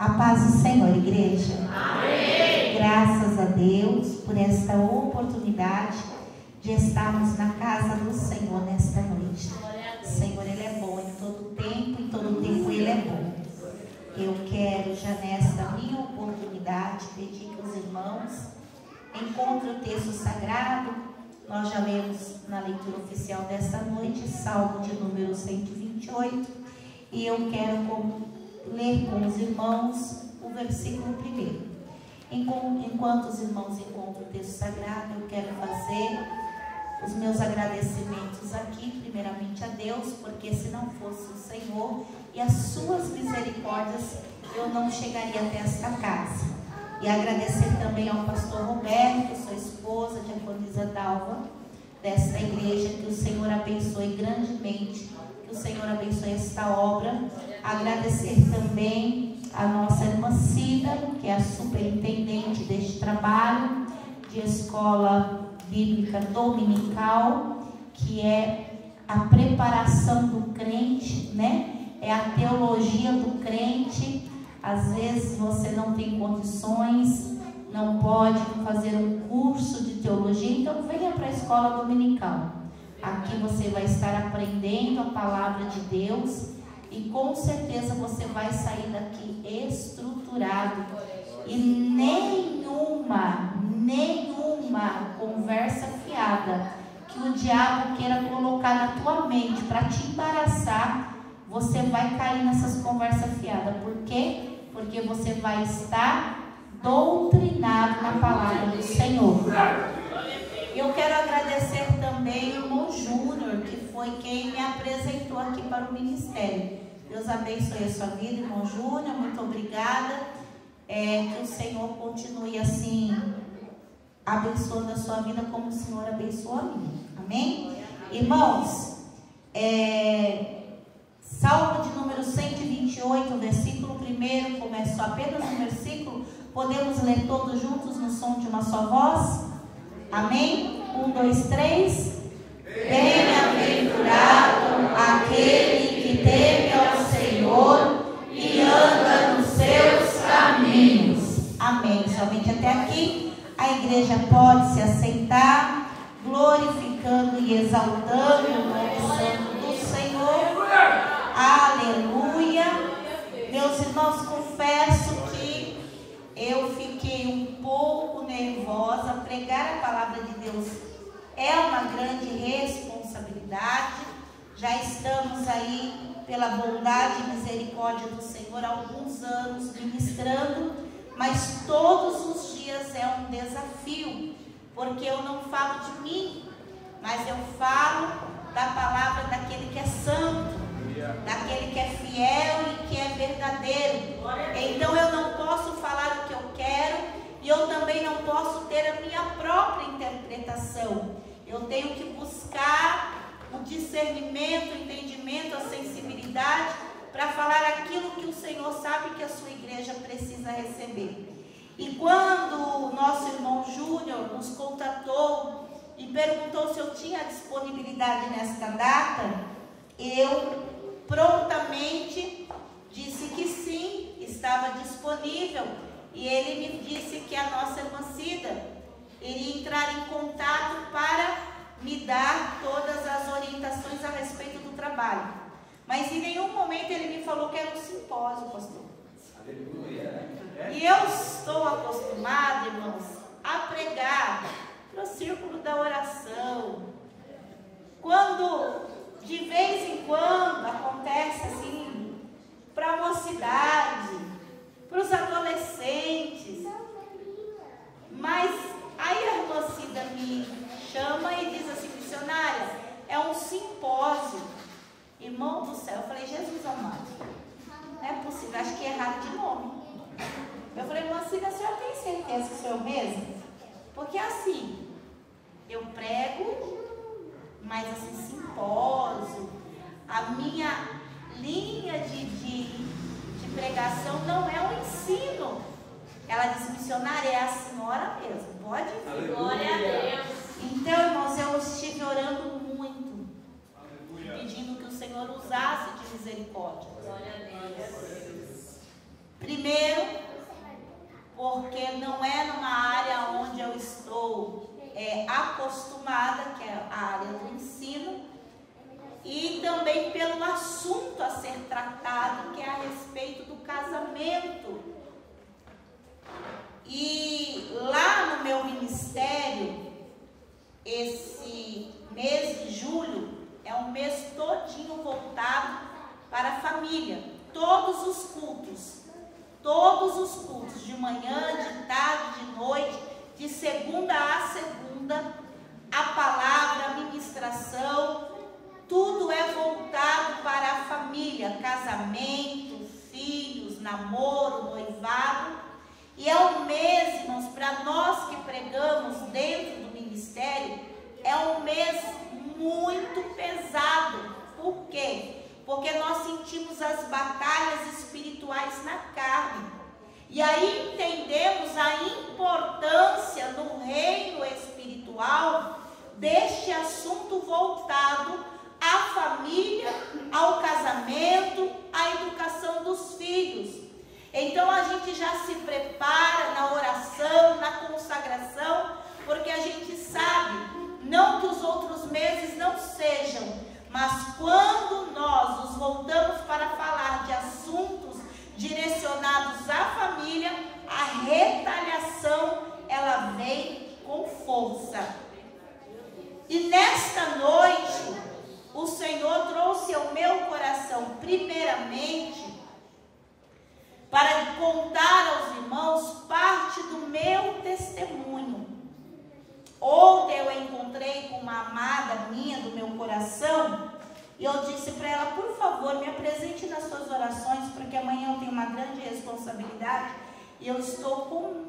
A paz do Senhor, igreja. Amém. Graças a Deus por esta oportunidade de estarmos na casa do Senhor nesta noite. O Senhor, Ele é bom em todo tempo Ele é bom. Eu quero já nesta minha oportunidade pedir que os irmãos encontrem o texto sagrado. Nós já lemos na leitura oficial desta noite, Salmo de número 128, e eu quero ler com os irmãos o versículo 1. Enquanto os irmãos encontram o texto sagrado, eu quero fazer os meus agradecimentos aqui, primeiramente a Deus, porque se não fosse o Senhor e as suas misericórdias, eu não chegaria até esta casa. E agradecer também ao pastor Roberto, sua esposa, diaconisa Dalva, desta igreja, que o Senhor abençoe grandemente, que o Senhor abençoe esta obra. Agradecer também a nossa irmã Cida, que é a superintendente deste trabalho de escola bíblica dominical, que é a preparação do crente, né? É a teologia do crente. Às vezes você não tem condições, não pode fazer um curso de teologia, então venha para a escola dominical. Aqui você vai estar aprendendo a palavra de Deus e com certeza você vai sair daqui estruturado. E nenhuma conversa fiada que o diabo queira colocar na tua mente para te embaraçar, você vai cair nessas conversas fiadas. Por quê? Porque você vai estar doutrinado na palavra do Senhor. Eu quero agradecer também o irmão Júnior, que foi quem me apresentou aqui para o ministério. Deus abençoe a sua vida, irmão Júnior, muito obrigada. Que o Senhor continue assim, abençoando a sua vida como o Senhor abençoou a minha. Amém? Irmãos, Salmo de número 128, versículo 1, começo apenas um versículo. Podemos ler todos juntos no som de uma só voz? Amém? 1, 2, 3. Bem-aventurado aquele que teme ao Senhor e anda nos seus caminhos. Amém. Somente até aqui. A igreja pode se assentar, glorificando e exaltando o nome santo do Senhor. Aleluia. Meus irmãos, confesso que eu fiquei um pouco nervosa. Pregar a palavra de Deus é uma grande responsabilidade. Já estamos aí, pela bondade e misericórdia do Senhor, há alguns anos ministrando, mas todos os dias é um desafio, porque eu não falo de mim, mas eu falo da palavra daquele que é santo, daquele que é fiel e que é verdadeiro. Então eu não posso falar o que eu quero e eu também não posso ter a minha própria interpretação. Eu tenho que buscar o discernimento, o entendimento, a sensibilidade para falar aquilo que o Senhor sabe que a sua igreja precisa receber. E quando o nosso irmão Júnior nos contatou e perguntou se eu tinha disponibilidade nesta data, eu prontamente disse que sim, estava disponível. E ele me disse que a nossa irmã Cida iria entrar em contato para me dar todas as orientações a respeito do trabalho. Mas em nenhum momento ele me falou que era um simpósio, pastor. Aleluia. E eu estou acostumada, irmãos, a pregar no círculo da oração. Quando de vez em quando acontece assim, para a mocidade, para os adolescentes. Mas aí a irmã Cida me chama e diz assim: missionária, é um simpósio. Irmão do céu, eu falei: Jesus amado, não é possível, acho que é errado de nome. Eu falei: irmã Cida, a senhora tem certeza que sou eu mesmo? Porque assim, eu prego, mas assim, simpósio, a minha linha de pregação não é o ensino. Ela disse: missionária, é a senhora mesmo, pode vir. Glória a Deus. Então, irmãos, eu estive orando muito, pedindo que o Senhor usasse de misericórdia. Glória a Deus. Primeiro, porque não é numa área onde eu estou acostumada, que é a área do ensino, e também pelo assunto a ser tratado, que é a respeito do casamento. E lá no meu ministério, esse mês de julho é um mês todinho voltado para a família. Todos os cultos, de manhã, de tarde, de noite, de segunda a segunda, a palavra, a ministração, tudo é voltado para a família, casamento, filhos, namoro, noivado. E é um mês, irmãos, para nós que pregamos dentro do ministério, é um mês muito pesado. Por quê? Porque nós sentimos as batalhas espirituais na carne. E aí entendemos a importância no reino espiritual deste assunto voltado à família, ao casamento, à educação dos filhos. Então a gente já se prepara na oração, na consagração, porque a gente sabe, não que os outros meses não sejam, mas quando nós nos voltamos para falar de assuntos direcionados à família, a retaliação, ela vem com força. E nesta noite, o Senhor trouxe ao meu coração, primeiramente, para contar aos irmãos parte do meu testemunho. Ontem eu encontrei com uma amada minha do meu coração e eu disse para ela, por favor, me apresente nas suas orações, porque amanhã eu tenho uma grande responsabilidade e eu estou com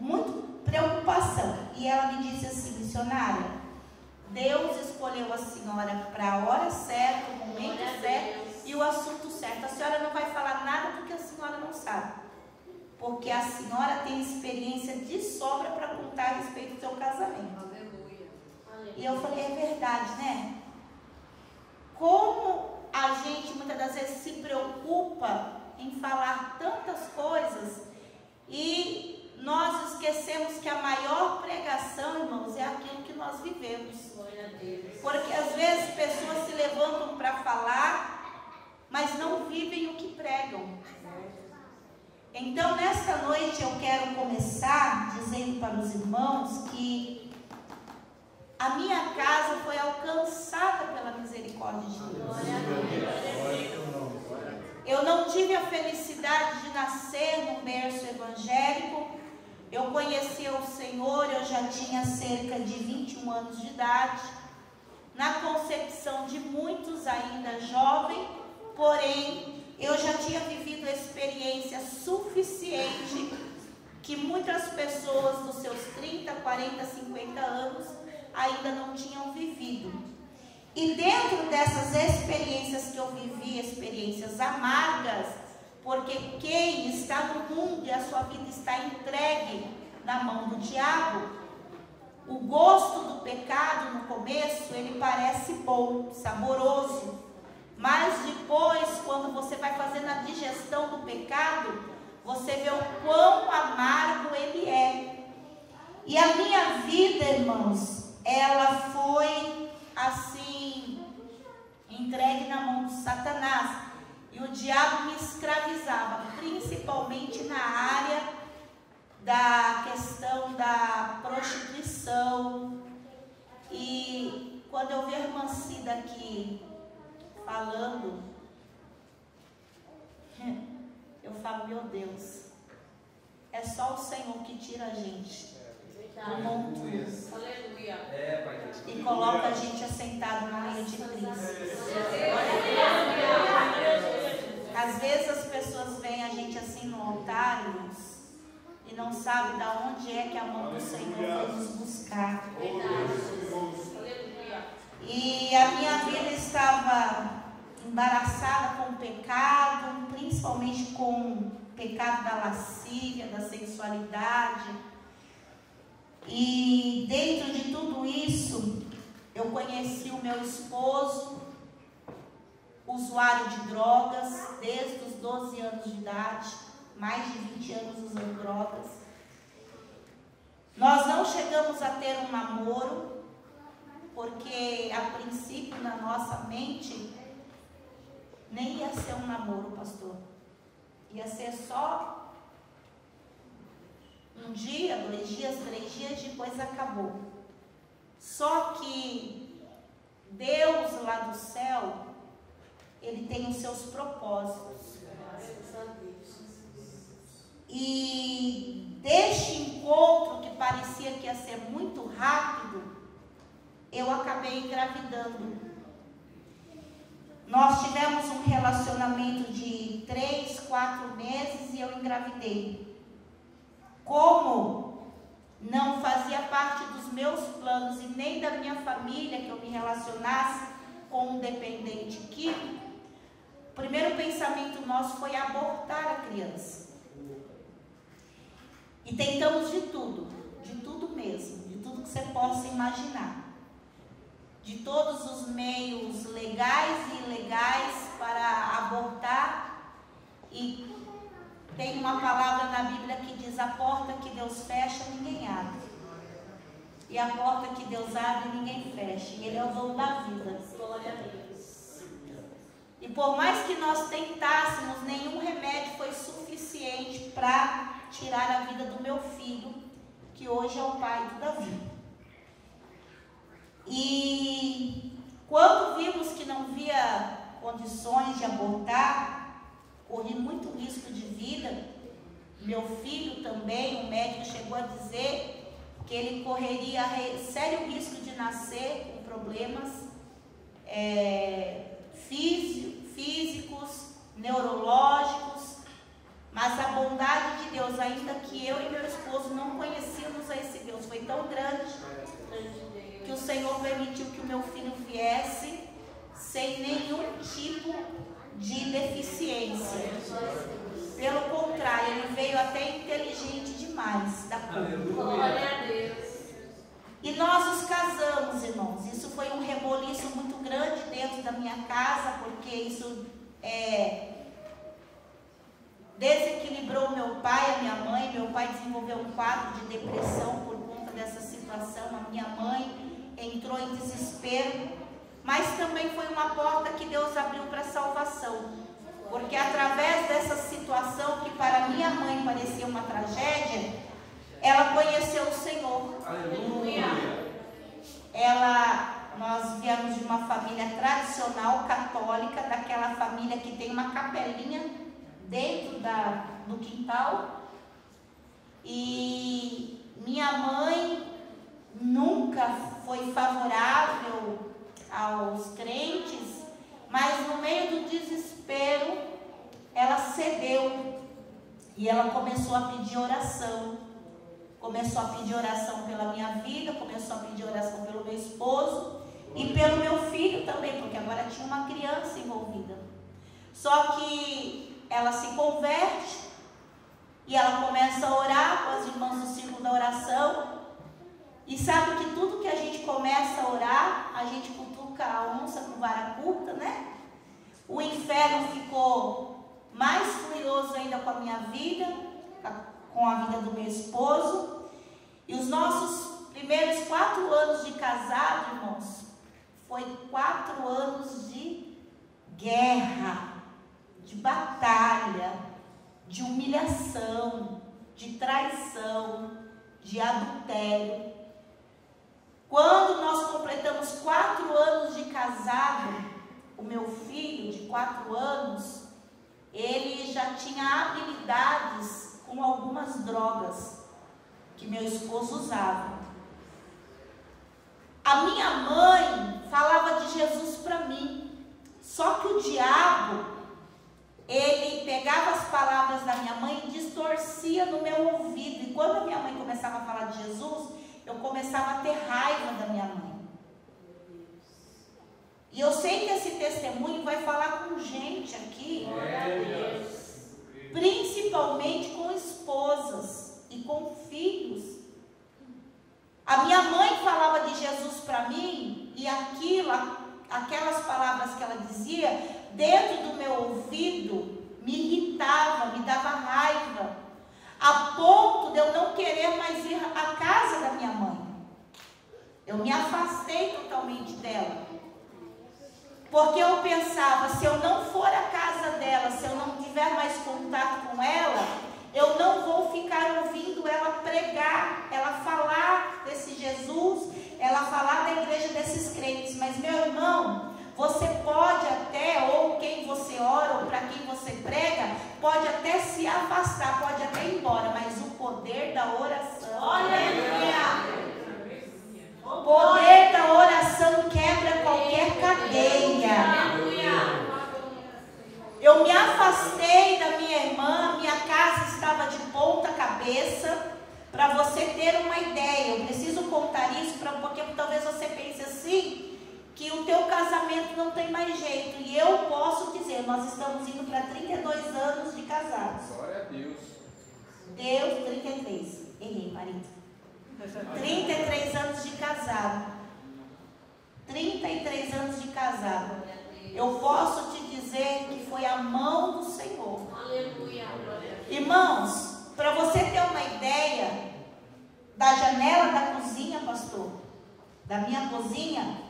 muita preocupação. E ela me disse assim, missionária, Deus escolheu a senhora para a hora certa, o momento certo e o assunto certo. A senhora não vai falar nada porque a senhora não sabe. Porque a senhora tem experiência de sobra para contar a respeito do seu casamento. Aleluia. E eu falei, é verdade, né? Como a gente muitas das vezes se preocupa em falar tantas coisas e nós esquecemos que a maior pregação, irmãos, é aquilo que nós vivemos. Porque às vezes pessoas se levantam para falar, mas não vivem o que pregam. Então, nesta noite eu quero começar dizendo para os irmãos que a minha casa foi alcançada pela misericórdia de Deus. Eu não tive a felicidade de nascer num berço evangélico. Eu conhecia o Senhor, eu já tinha cerca de 21 anos de idade. Na concepção de muitos ainda jovem, porém, eu já tinha vivido a experiência suficiente que muitas pessoas dos seus 30, 40, 50 anos ainda não tinham vivido. E dentro dessas experiências que eu vivi, experiências amargas, porque quem está no mundo e a sua vida está entregue na mão do diabo, o gosto do pecado no começo, ele parece bom, saboroso. Mas depois, quando você vai fazendo a digestão do pecado, você vê o quão amargo ele é. E a minha vida, irmãos, ela foi assim, entregue na mão de Satanás. E o diabo me escravizava, principalmente na área da questão da prostituição. E quando eu vi a irmã Cida aqui falando, eu falo, meu Deus, é só o Senhor que tira a gente do mundo e coloca a gente assentado no meio de príncipes. Às vezes as pessoas veem a gente assim no altar, irmãos, e não sabem de onde é que a mão do Senhor vai nos buscar. E a minha vida estava embaraçada com o pecado, principalmente com o pecado da lascívia, da sensualidade. E dentro de tudo isso, eu conheci o meu esposo, usuário de drogas, desde os 12 anos de idade. mais de 20 anos usando drogas. Nós não chegamos a ter um namoro, porque a princípio na nossa mente nem ia ser um namoro, pastor. Ia ser só um dia, 2 dias, 3 dias, depois acabou. Só que Deus lá do céu, Ele tem os seus propósitos. E deste encontro que parecia que ia ser muito rápido, eu acabei engravidando. Nós tivemos um relacionamento de 3, 4 meses e eu engravidei. Como não fazia parte dos meus planos e nem da minha família que eu me relacionasse com um dependente químico, o primeiro pensamento nosso foi abortar a criança. E tentamos de tudo mesmo, de tudo que você possa imaginar. De todos os meios legais e ilegais para abortar. E tem uma palavra na Bíblia que diz: a porta que Deus fecha, ninguém abre. E a porta que Deus abre, ninguém fecha. E Ele é o dono da vida. Glória a Deus. E por mais que nós tentássemos, nenhum remédio foi suficiente para tirar a vida do meu filho, que hoje é o pai do Davi. E quando vimos que não havia condições de abortar, corri muito risco de vida. Meu filho também, o médico chegou a dizer que ele correria sério risco de nascer com problemas físicos, neurológicos. Mas a bondade de Deus, ainda que eu e meu esposo não conhecíamos a esse Deus, foi tão grande que o Senhor permitiu que o meu filho viesse sem nenhum tipo de deficiência. Pelo contrário, ele veio até inteligente demais da conta. Glória a Deus. E nós nos casamos, irmãos. Isso foi um reboliço muito grande dentro da minha casa, porque isso desequilibrou meu pai, a minha mãe. Meu pai desenvolveu um quadro de depressão por conta dessa situação. A minha mãe entrou em desespero, mas também foi uma porta que Deus abriu para a salvação, porque através dessa situação que para minha mãe parecia uma tragédia, ela conheceu o Senhor. Aleluia. Nós viemos de uma família tradicional católica, daquela família que tem uma capelinha dentro do quintal, e minha mãe nunca foi favorável aos crentes, mas no meio do desespero ela cedeu e ela começou a pedir oração. Começou a pedir oração pela minha vida, começou a pedir oração pelo meu esposo e pelo meu filho também, porque agora tinha uma criança envolvida. Só que ela se converte e ela começa a orar com as irmãs do círculo da oração. E sabe que tudo que a gente começa a orar, a gente cutuca a onça com vara curta, né? O inferno ficou mais furioso ainda com a minha vida, com a vida do meu esposo. E os nossos primeiros 4 anos de casado, irmãos, foi 4 anos de guerra, de batalha, de humilhação, de traição, de adultério. Quando nós completamos 4 anos de casado, o meu filho de 4 anos, ele já tinha habilidades com algumas drogas que meu esposo usava. A minha mãe falava de Jesus para mim, só que o diabo, ele pegava as palavras da minha mãe e distorcia no meu ouvido. E quando a minha mãe começava a falar de Jesus, eu começava a ter raiva da minha mãe. E eu sei que esse testemunho vai falar com gente aqui, principalmente com esposas e com filhos. A minha mãe falava de Jesus para mim e aquelas palavras que ela dizia, dentro do meu ouvido, me irritava, me dava raiva. Eu me afastei totalmente dela. Porque eu pensava, se eu não for à casa dela, se eu não tiver mais contato com ela, eu não vou ficar ouvindo ela pregar, ela falar desse Jesus, ela falar da igreja desses crentes. Mas, meu irmão, você pode até, ou quem você ora, ou para quem você prega, pode até se afastar, pode até ir embora, mas o poder da oração, o poder da oração quebra qualquer cadeia. Eu me afastei da minha irmã, minha casa estava de ponta cabeça. Para você ter uma ideia, eu preciso contar isso porque talvez você pense assim, que o teu casamento não tem mais jeito. E eu posso dizer, nós estamos indo para 32 anos de casados. Glória a Deus. Deus, 33. Errei, marido. 33 anos de casado. 33 anos de casado. Eu posso te dizer que foi a mão do Senhor. Aleluia. Irmãos, para você ter uma ideia, da janela da cozinha, pastor, da minha cozinha,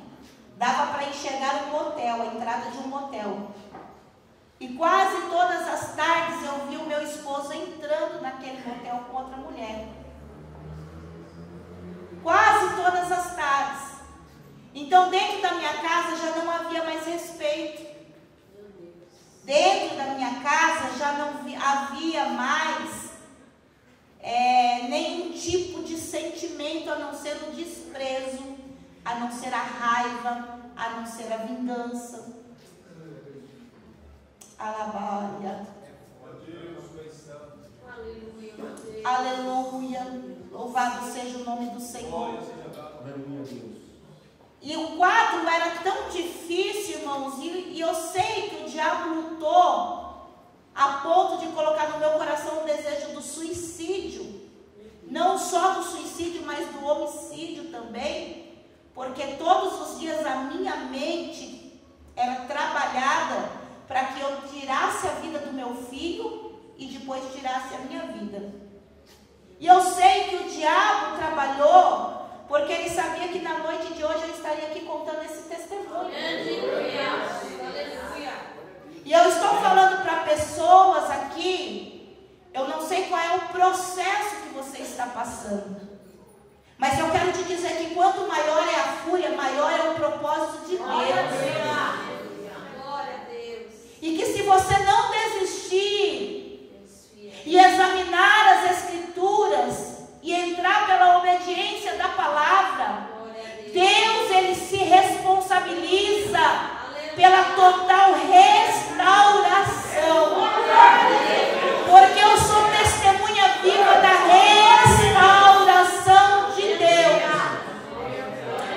dava para enxergar um motel, a entrada de um motel. E quase todas as tardes eu vi o meu esposo entrando naquele motel com outra mulher. Quase todas as tardes. Então, dentro da minha casa já não havia mais respeito. Dentro da minha casa já não havia mais nenhum tipo de sentimento, a não ser o desprezo, a não ser a raiva, a não ser a vingança. Alabaia. Aleluia. Louvado seja o nome do Senhor. E o quadro era tão difícil, irmãos, e eu sei que o diabo lutou a ponto de colocar no meu coração o desejo do suicídio. Não só do suicídio, mas do homicídio também. Porque todos os dias a minha mente era trabalhada para que eu tirasse a vida do meu filho e depois tirasse a minha vida. E eu sei que o diabo trabalhou porque ele sabia que na noite de hoje eu estaria aqui contando esse testemunho. E eu estou falando para pessoas aqui, eu não sei qual é o processo que você está passando, mas eu quero te dizer que quanto maior é a fúria, maior é o propósito de Deus. E que se você não desistir e examinar as Escrituras e entrar pela obediência da palavra, Deus, Ele se responsabiliza pela total restauração. Porque eu sou testemunha viva da restauração de Deus.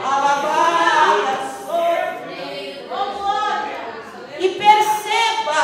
Alabá. E perceba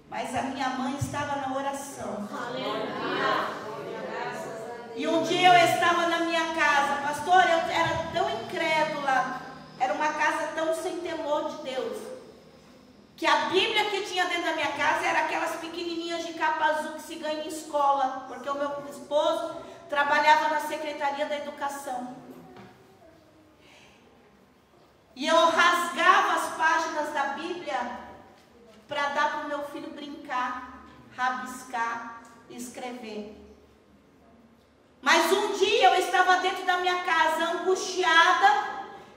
Mas a minha mãe estava na oração. Aleluia. E um dia eu estava na minha casa, pastor, eu era tão incrédula, era uma casa tão sem temor de Deus, que a Bíblia que tinha dentro da minha casa era aquelas pequenininhas de capa azul que se ganha em escola, porque o meu esposo trabalhava na Secretaria da Educação. E eu rasgava as páginas da Bíblia para dar para o meu filho brincar, rabiscar, escrever. Mas um dia eu estava dentro da minha casa, angustiada,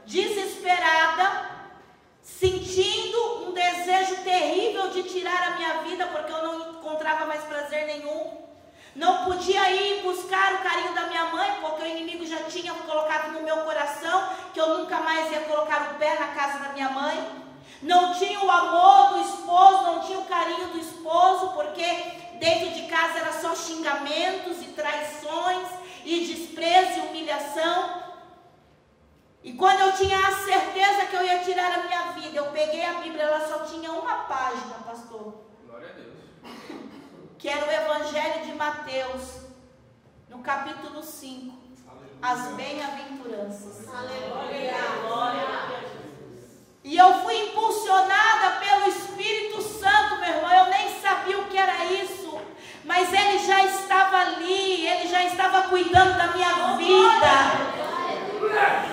desesperada, sentindo um desejo terrível de tirar a minha vida, porque eu não encontrava mais prazer nenhum. Não podia ir buscar o carinho da minha mãe, porque o inimigo já tinha colocado no meu coração que eu nunca mais ia colocar o pé na casa da minha mãe. Não tinha o amor do esposo, não tinha o carinho do esposo, porque dentro de casa era só xingamentos e traições e desprezo e humilhação. E quando eu tinha a certeza que eu ia tirar a minha vida, eu peguei a Bíblia, ela só tinha uma página, pastor. Glória a Deus. Que era o Evangelho de Mateus, no capítulo 5, as bem-aventuranças. Aleluia. Glória a Deus. E eu fui impulsionada pelo Espírito Santo, meu irmão. Eu nem sabia o que era isso, mas Ele já estava ali, Ele já estava cuidando da minha vida.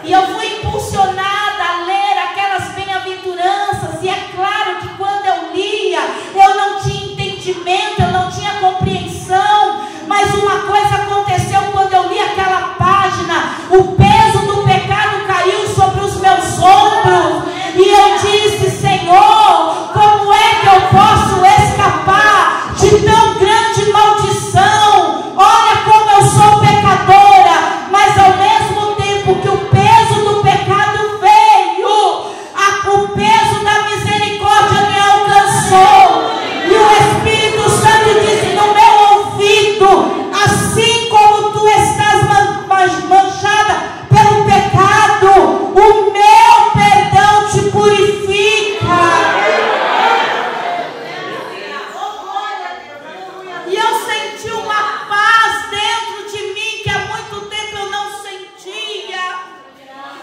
E eu fui impulsionada a ler aquelas bem-aventuranças. E é claro que quando eu lia, eu não tinha entendimento, eu não tinha compreensão. Mas uma coisa aconteceu quando eu li aquela página: o peso do pecado caiu sobre os meus ombros. E eu disse: Senhor, como é que eu posso escapar de tão grande maldição? Olha como eu sou pecadora, mas ao mesmo tempo que o peso do pecado veio, o peso da misericórdia me alcançou. E o Espírito Santo disse no meu ouvido: assim como tu estás manchada pelo pecado, o meu perdão te purifica. E eu senti uma paz dentro de mim que há muito tempo eu não sentia.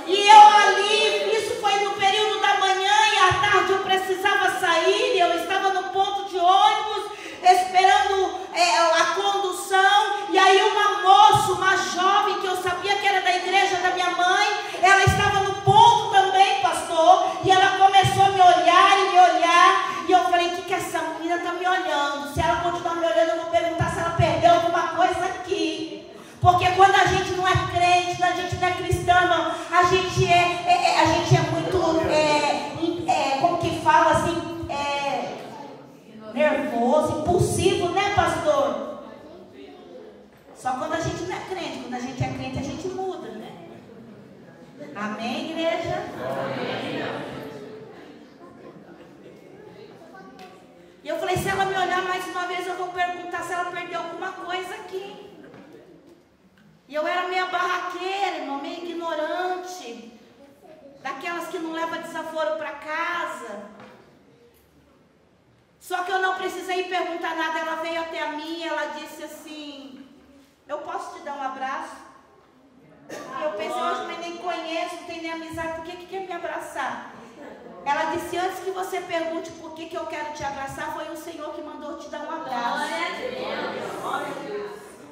E eu ali, isso foi no período da manhã, e à tarde eu precisava sair, e eu estava no ponto de ônibus, esperando a condução, e aí uma moça, uma jovem, que eu sabia que era da igreja da minha mãe, ela estava no ponto também, pastor, e ela começou a me olhar, e eu falei: o que essa menina está me olhando? Se ela continuar me olhando, eu vou perguntar se ela perdeu alguma coisa aqui. Porque quando a gente não é crente, quando a gente não é cristã, a gente é muito, como que fala assim, nervoso, impulsivo, né, pastor? Só quando a gente não é crente. Quando a gente é crente, a gente muda, né? Amém, igreja? Amém. E eu falei: se ela me olhar mais uma vez, eu vou perguntar se ela perdeu alguma coisa aqui. E eu era meio barraqueira, irmão, meio ignorante, daquelas que não leva desaforo para casa. Só que eu não precisei perguntar nada, ela veio até a mim e ela disse assim: eu posso te dar um abraço? E eu pensei: hoje eu nem conheço, não tem nem amizade, por que quer me abraçar? Ela disse: antes que você pergunte por que eu quero te abraçar, foi o Senhor que mandou te dar um abraço.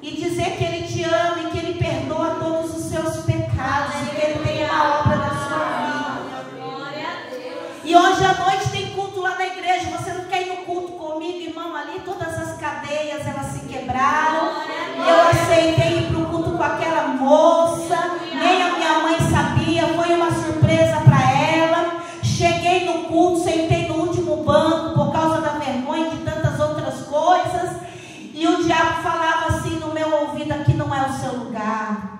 E dizer que Ele te ama e que Ele perdoa todos os seus pecados, e que Ele tem uma obra na sua vida. E hoje à noite tem culto lá na igreja. Você não quer ir no culto comigo, irmão? Ali todas as cadeias elas se quebraram. E eu aceitei ir para o culto com aquela moça. Nem a minha mãe sabia, foi uma surpresa para ela. Cheguei no culto, sentei no último banco por causa da vergonha e de tantas outras coisas. E o diabo falava assim no meu ouvido: aqui não é o seu lugar.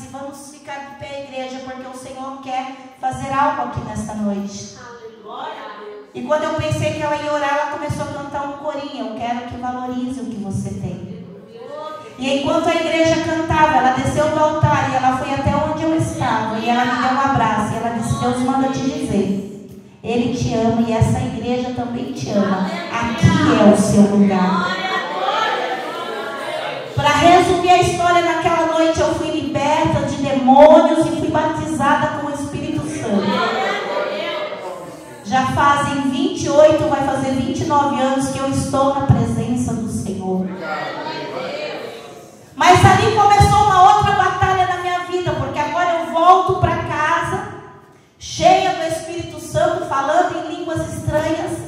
disse: vamos ficar de pé, igreja, porque o Senhor quer fazer algo aqui nesta noite. E quando eu pensei que ela ia orar, ela começou a cantar um corinho: eu quero que valorize o que você tem. E enquanto a igreja cantava, ela desceu do altar e ela foi até onde eu estava. E ela me deu um abraço. E ela disse: Deus manda te dizer, Ele te ama e essa igreja também te ama. Aqui é o seu lugar. Para resumir a história, naquela noite eu fui liberta de demônios e fui batizada com o Espírito Santo. Já fazem 28, vai fazer 29 anos que eu estou na presença do Senhor. Mas ali começou uma outra batalha na minha vida, porque agora eu volto para casa, cheia do Espírito Santo, falando em línguas estranhas,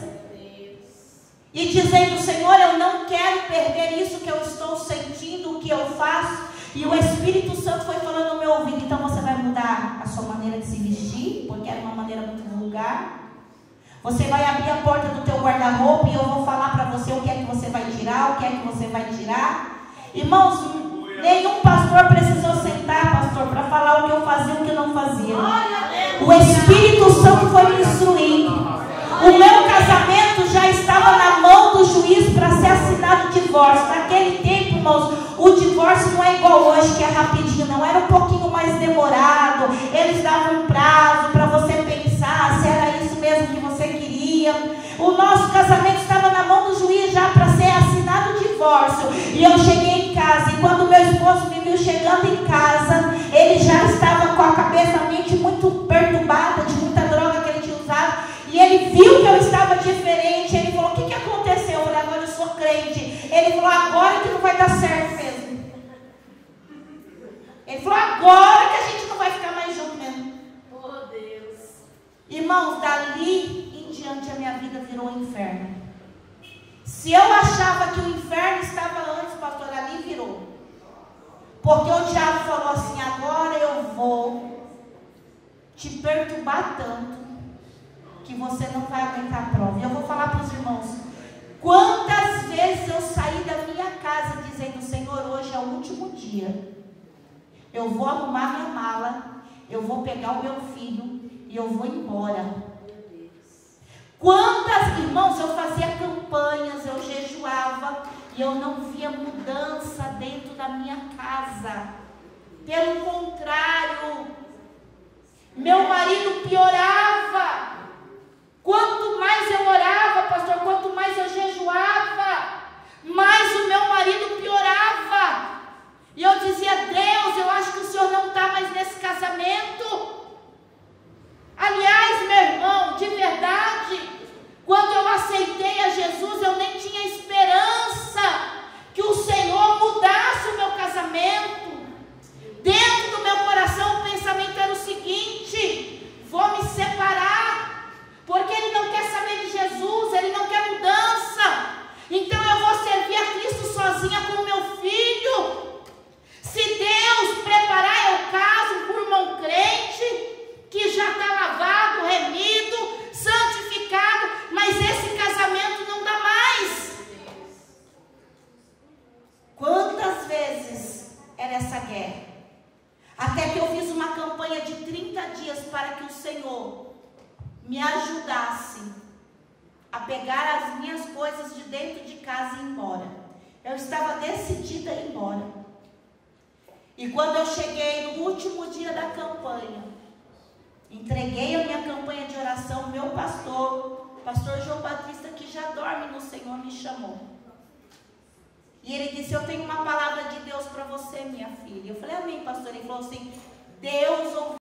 e dizendo: Senhor, eu não quero perder isso que eu estou sentindo, o que eu faço. E o Espírito Santo foi falando no meu ouvido: então você vai mudar a sua maneira de se vestir, porque era uma maneira muito vulgar. Você vai abrir a porta do teu guarda-roupa e eu vou falar para você o que é que você vai tirar, o que é que você vai tirar. Irmãos, nenhum pastor precisou sentar, pastor, para falar o que eu fazia e o que eu não fazia. O Espírito Santo foi me instruindo. O meu casamento já estava na mão do juiz para ser assinado o divórcio. Naquele tempo, irmãos, o divórcio não é igual hoje, que é rapidinho, não. Era um pouquinho mais demorado. Eles davam um prazo para você pensar se era isso mesmo que você queria. O nosso casamento estava na mão do juiz já para ser assinado o divórcio. E eu cheguei em casa, e quando meu esposo me viu chegando em casa, ele já estava com a cabeça, a mente muito perturbada de muita droga que ele tinha usado. E ele viu que eu estava diferente. Ele falou: o que aconteceu? Eu falei: agora eu sou crente. Ele falou: agora que não vai dar certo mesmo. Ele falou: agora que a gente não vai ficar mais junto mesmo. Oh, Deus. Irmãos, dali em diante a minha vida virou um inferno. Se eu achava que o inferno estava antes, pastor, ali virou. Porque o diabo falou assim: agora eu vou te perturbar tanto que você não vai aguentar a prova. E eu vou falar para os irmãos: quantas vezes eu saí da minha casa dizendo: Senhor, hoje é o último dia. Eu vou arrumar minha mala, eu vou pegar o meu filho e eu vou embora. Quantas, irmãos, eu fazia campanhas, eu jejuava e eu não via mudança dentro da minha casa. Pelo contrário, meu marido piorava. Quanto mais eu orava, pastor, quanto mais eu jejuava, mais o meu marido piorava. E eu dizia: Deus, eu acho que o Senhor não está mais nesse casamento. Aliás, meu irmão, de verdade, quando eu aceitei a Jesus, eu nem tinha esperança que o Senhor mudasse o meu casamento. Dentro do meu coração o pensamento era o seguinte: vou me separar, porque ele não quer saber de Jesus, ele não quer mudança. Então eu vou servir a Cristo sozinha com o meu filho. Se Deus preparar, eu caso com um irmão crente, que já está lavado, remido, santificado, mas esse casamento não dá mais. Quantas vezes era essa guerra? Até que eu fiz uma campanha de 30 dias para que o Senhor me ajudasse a pegar as minhas coisas de dentro de casa e ir embora. Eu estava decidida a ir embora. E quando eu cheguei no último dia da campanha, entreguei a minha campanha de oração, meu pastor João Batista, que já dorme no Senhor, me chamou. E ele disse: eu tenho uma palavra de Deus para você, minha filha. Eu falei: amém, pastor. Ele falou assim: Deus ouviu